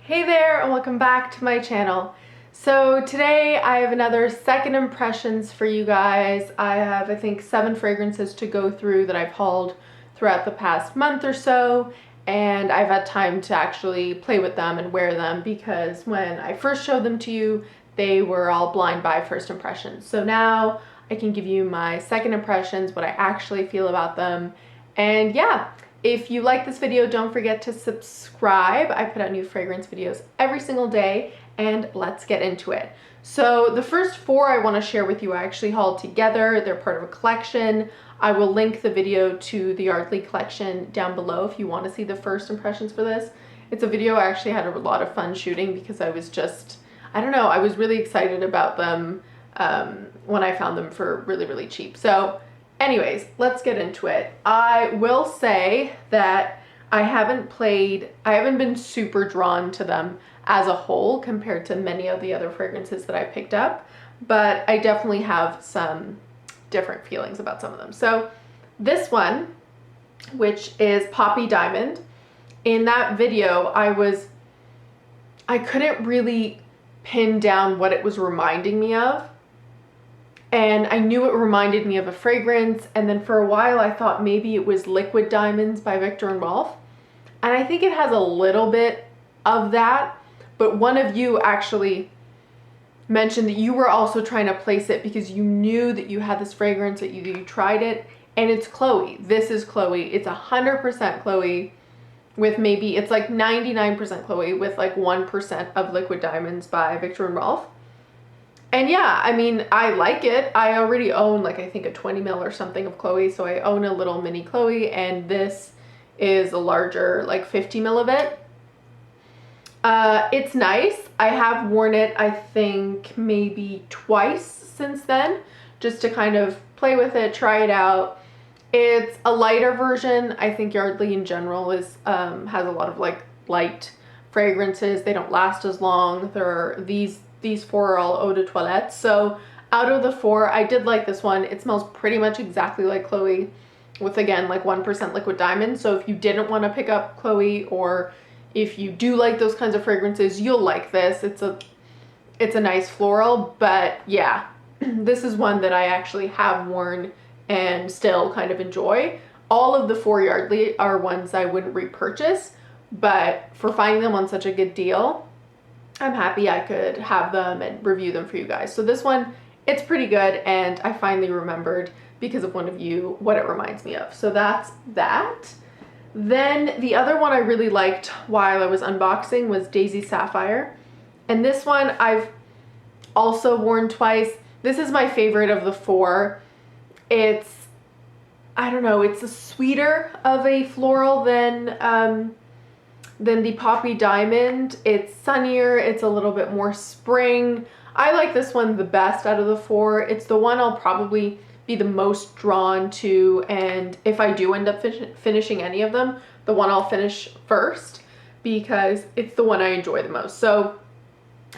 Hey there and welcome back to my channel. So today I have another second impressions for you guys. I have I think 7 fragrances to go through that I've hauled throughout the past month or so, and I've had time to actually play with them and wear them because when I first showed them to you they were all blind buy first impressions. So now I can give you my second impressions, what I actually feel about them. And yeah, if you like this video, don't forget to subscribe. I put out new fragrance videos every single day, and let's get into it. So the first 4 I want to share with you I actually hauled together. They're part of a collection. I will link the video to the Yardley collection down below if you want to see the first impressions for this. It's a video I actually had a lot of fun shooting because I was just, I don't know, I was really excited about them when I found them for really cheap. So anyways, let's get into it. I will say that I haven't been super drawn to them as a whole compared to many of the other fragrances that I picked up, but I definitely have some different feelings about some of them. So this one, which is Poppy Diamond, in that video I couldn't really pin down what it was reminding me of. And I knew it reminded me of a fragrance, and then for a while I thought maybe it was Liquid Diamonds by Viktor & Rolf. And I think it has a little bit of that, but one of you actually mentioned that you were also trying to place it because you knew that you had this fragrance, that you tried it, and it's Chloe. This is Chloe. It's 100% Chloe with maybe, it's like 99% Chloe with like 1% of Liquid Diamonds by Viktor & Rolf. And yeah, I mean, I like it. I already own like I think a 20 ml or something of Chloe, so I own a little mini Chloe, and this is a larger like 50 ml of it. It's nice. I have worn it I think maybe twice since then just to kind of play with it, try it out. It's a lighter version. I think Yardley in general is has a lot of like light fragrances. They don't last as long. These 4 are all eau de toilette. So out of the 4, I did like this one. It smells pretty much exactly like Chloe with, again, like 1% Liquid Diamond. So if you didn't want to pick up Chloe, or if you do like those kinds of fragrances, you'll like this. It's a nice floral, but yeah, this is one that I actually have worn and still kind of enjoy. All of the 4 Yardley are ones I wouldn't repurchase, but for finding them on such a good deal, I'm happy I could have them and review them for you guys. So this one, it's pretty good, and I finally remembered because of one of you what it reminds me of. So that's that. Then the other one I really liked while I was unboxing was Daisy Sapphire. And this one I've also worn twice. This is my favorite of the 4. It's, I don't know, it's a sweeter of a floral than the Poppy Diamond. It's sunnier, it's a little bit more spring. I like this one the best out of the 4. It's the one I'll probably be the most drawn to, and if I do end up finishing any of them, the one I'll finish first because it's the one I enjoy the most. So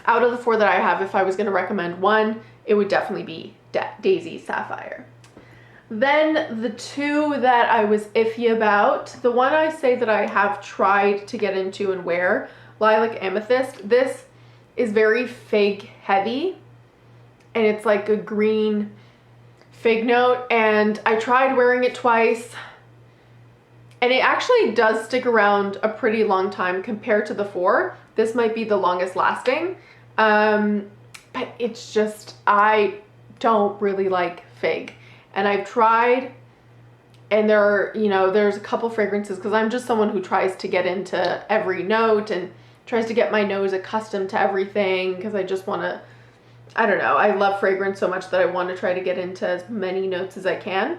out of the 4 that I have, if I was going to recommend one, it would definitely be Daisy Sapphire. Then the 2 that I was iffy about, the one I say that I have tried to get into and wear, Lilac Amethyst. This is very fig heavy, and it's like a green fig note, and I tried wearing it twice, and it actually does stick around a pretty long time compared to the 4. This might be the longest lasting, but it's just, I don't really like fig. And I've tried, and there's a couple fragrances, because I'm just someone who tries to get into every note and tries to get my nose accustomed to everything, because I just want to, I don't know, I love fragrance so much that I want to try to get into as many notes as I can.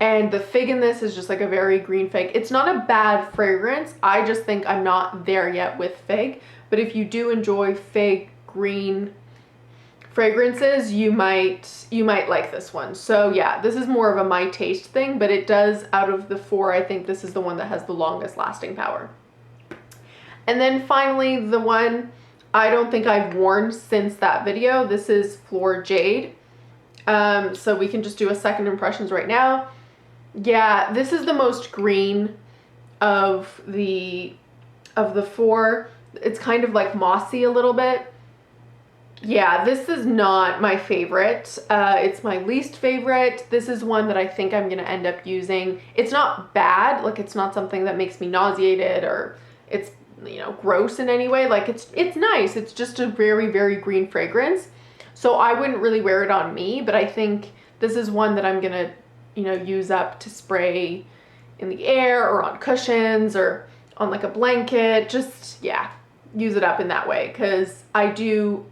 And the fig in this is just like a very green fig. It's not a bad fragrance. I just think I'm not there yet with fig. But if you do enjoy fig green fragrances, you might like this one. So yeah, this is more of a my taste thing, but it does, out of the 4, I think this is the one that has the longest lasting power. And then finally, the one I don't think I've worn since that video, this is Flora Jade. So we can just do a second impressions right now. Yeah, this is the most green of the 4. It's kind of like mossy a little bit. Yeah, this is not my favorite. It's my least favorite. This is one that I think I'm gonna end up using. It's not bad, like it's not something that makes me nauseated or it's, you know, gross in any way. Like it's nice. It's just a very, very green fragrance. So I wouldn't really wear it on me, but I think this is one that I'm gonna, you know, use up to spray in the air or on cushions or on like a blanket. Just, yeah, use it up in that way because I do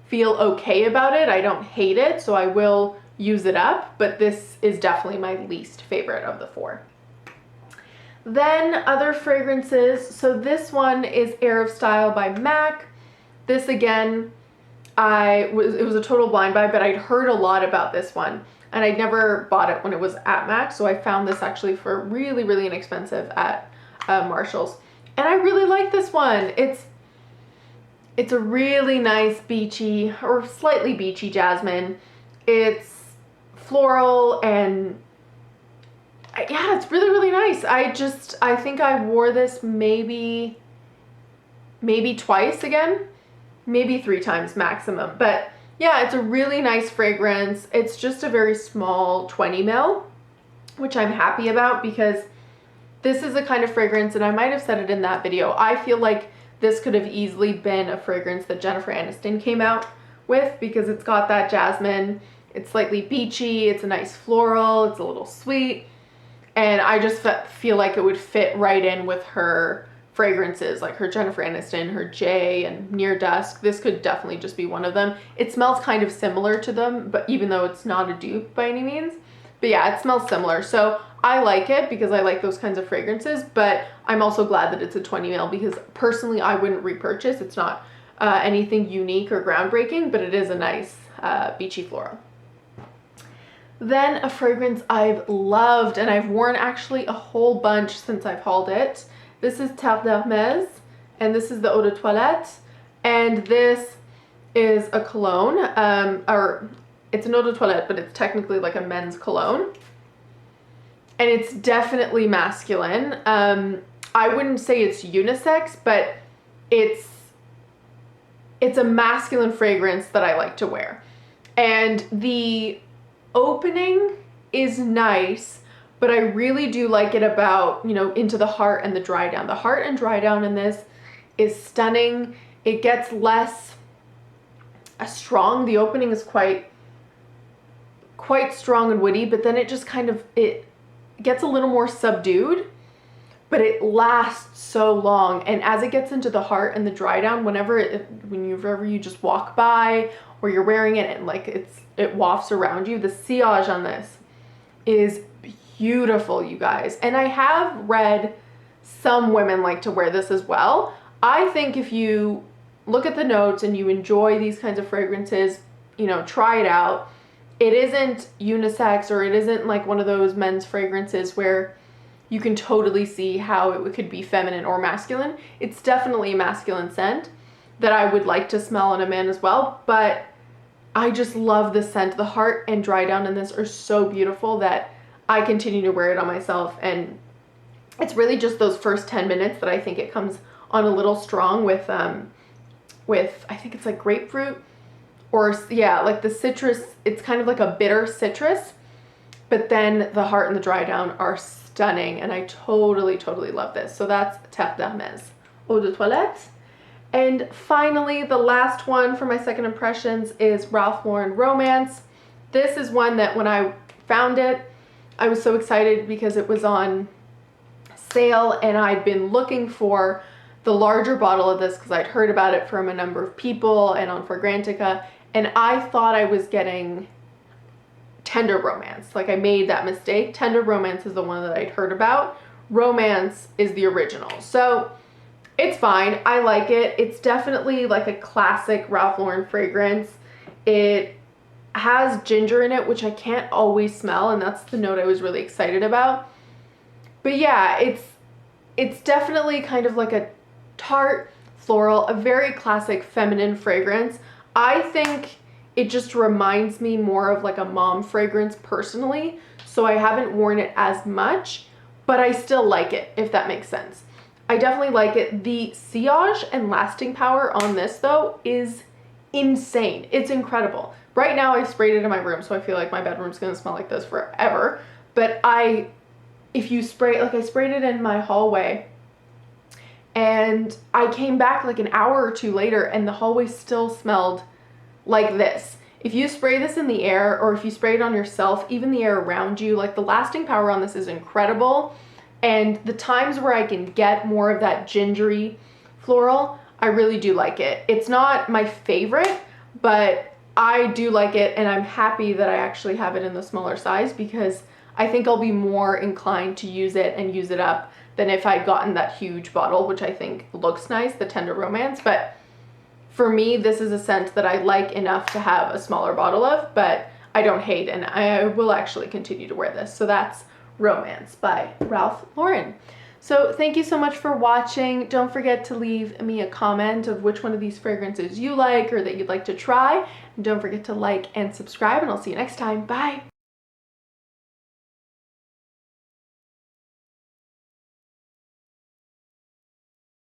feel okay about it. I don't hate it, so I will use it up, but this is definitely my least favorite of the 4. Then other fragrances. So this one is Air of Style by MAC. This again, it was a total blind buy, but I'd heard a lot about this one and I'd never bought it when it was at MAC, so I found this actually for really, really inexpensive at Marshall's. And I really like this one. It's a really nice beachy or slightly beachy jasmine. It's floral and yeah, it's really, really nice. I think I wore this maybe twice again, maybe 3 times maximum. But yeah, it's a really nice fragrance. It's just a very small 20 ml, which I'm happy about because this is the kind of fragrance, and I might have said it in that video, I feel like this could have easily been a fragrance that Jennifer Aniston came out with because it's got that jasmine, it's slightly beachy, it's a nice floral, it's a little sweet, and I just feel like it would fit right in with her fragrances, like her Jennifer Aniston, her Jade, and Near Dusk. This could definitely just be one of them. It smells kind of similar to them, but even though it's not a dupe by any means. But yeah, it smells similar. So I like it because I like those kinds of fragrances, but I'm also glad that it's a 20 ml because personally I wouldn't repurchase. It's not anything unique or groundbreaking, but it is a nice beachy floral. Then a fragrance I've loved and I've worn actually a whole bunch since I've hauled it. This is Terre Hermes, and this is the Eau de Toilette, and this is a cologne, or it's an Eau de Toilette, but it's technically like a men's cologne. And it's definitely masculine. I wouldn't say it's unisex, but it's a masculine fragrance that I like to wear. And the opening is nice, but I really do like it about, you know, into the heart and the dry down. The heart and dry down in this is stunning. It gets less strong. The opening is quite strong and woody, but then it just kind of, it gets a little more subdued, but it lasts so long. And as it gets into the heart and the dry down, whenever you just walk by or you're wearing it and like it wafts around you, the sillage on this is beautiful, you guys. And I have read some women like to wear this as well. I think if you look at the notes and you enjoy these kinds of fragrances, you know, try it out. It isn't unisex, or it isn't like one of those men's fragrances where you can totally see how it could be feminine or masculine. It's definitely a masculine scent that I would like to smell on a man as well, but I just love the scent. The heart and dry down in this are so beautiful that I continue to wear it on myself, and it's really just those first 10 minutes that I think it comes on a little strong with I think it's like grapefruit, or yeah, like the citrus. It's kind of like a bitter citrus, but then the heart and the dry down are stunning, and I totally love this. So that's Terre Hermes Eau de Toilette. And finally, the last one for my second impressions is Ralph Lauren Romance. This is one that when I found it, I was so excited because it was on sale, and I'd been looking for the larger bottle of this because I'd heard about it from a number of people and on Fragrantica, and I thought I was getting Tender Romance. Like, I made that mistake. Tender Romance is the one that I'd heard about. Romance is the original. So it's fine. I like it. It's definitely like a classic Ralph Lauren fragrance. It has ginger in it, which I can't always smell, and that's the note I was really excited about. But yeah, it's definitely kind of like a tart floral, a very classic feminine fragrance. I think it just reminds me more of like a mom fragrance personally, so I haven't worn it as much, but I still like it, if that makes sense. I definitely like it. The sillage and lasting power on this though is insane. It's incredible. Right now I sprayed it in my room, so I feel like my bedroom's gonna smell like this forever. But if you spray, like I sprayed it in my hallway, and I came back like an hour or two later and the hallway still smelled like this. If you spray this in the air, or if you spray it on yourself, even the air around you, like the lasting power on this is incredible. And the times where I can get more of that gingery floral, I really do like it. It's not my favorite, but I do like it, and I'm happy that I actually have it in the smaller size, because I think I'll be more inclined to use it and use it up than if I'd gotten that huge bottle, which I think looks nice, the Tender Romance. But for me, this is a scent that I like enough to have a smaller bottle of, but I don't hate, and I will actually continue to wear this. So that's Romance by Ralph Lauren. So thank you so much for watching. Don't forget to leave me a comment of which one of these fragrances you like or that you'd like to try. And don't forget to like and subscribe, and I'll see you next time. Bye.